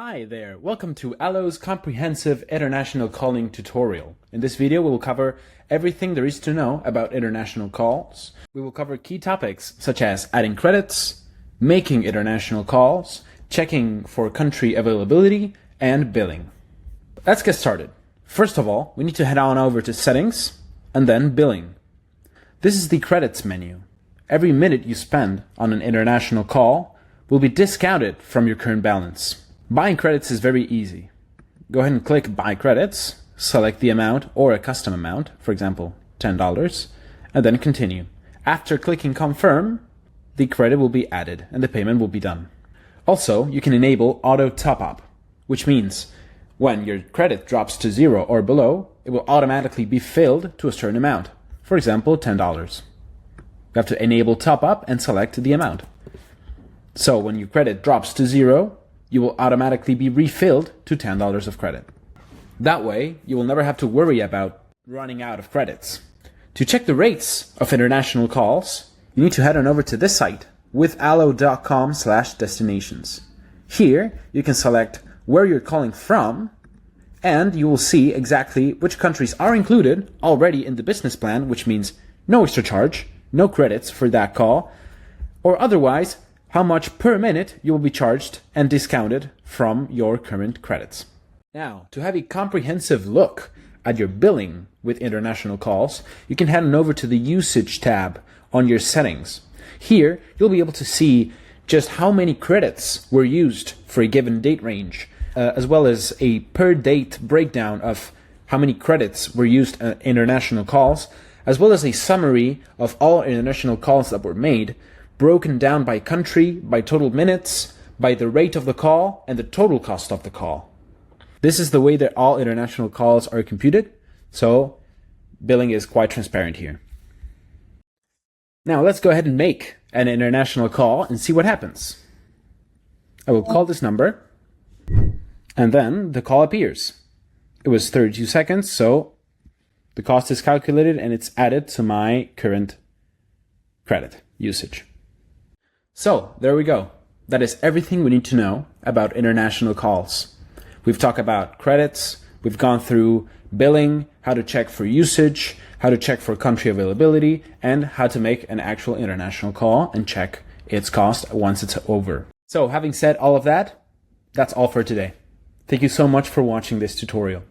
Hi there, welcome to Allo's comprehensive international calling tutorial. In this video we will cover everything there is to know about international calls. We will cover key topics such as adding credits, making international calls, checking for country availability, and billing. Let's get started. First of all, we need to head on over to Settings and then Billing. This is the credits menu. Every minute you spend on an international call will be discounted from your current balance. Buying credits is very easy. Go ahead and click Buy Credits, select the amount or a custom amount, for example, $10, and then continue. After clicking Confirm, the credit will be added and the payment will be done. Also, you can enable Auto Top-Up, which means when your credit drops to 0 or below, it will automatically be filled to a certain amount, for example, $10. You have to enable Top-Up and select the amount. So when your credit drops to 0, you will automatically be refilled to $10 of credit. That way, you will never have to worry about running out of credits. To check the rates of international calls, you need to head on over to this site, withallo.com/destinations. Here, you can select where you're calling from, and you will see exactly which countries are included already in the business plan, which means no extra charge, no credits for that call, or otherwise, how much per minute you will be charged and discounted from your current credits. Now, to have a comprehensive look at your billing with international calls, you can head on over to the Usage tab on your settings. Here, you'll be able to see just how many credits were used for a given date range, as well as a per date breakdown of how many credits were used in international calls, as well as a summary of all international calls that were made, broken down by country, by total minutes, by the rate of the call, and the total cost of the call. This is the way that all international calls are computed, so billing is quite transparent here. Now let's go ahead and make an international call and see what happens. I will call this number, and then the call appears. It was 32 seconds, so the cost is calculated and it's added to my current credit usage. So, there we go. That is everything we need to know about international calls. We've talked about credits, we've gone through billing, how to check for usage, how to check for country availability, and how to make an actual international call and check its cost once it's over. So, having said all of that, that's all for today. Thank you so much for watching this tutorial.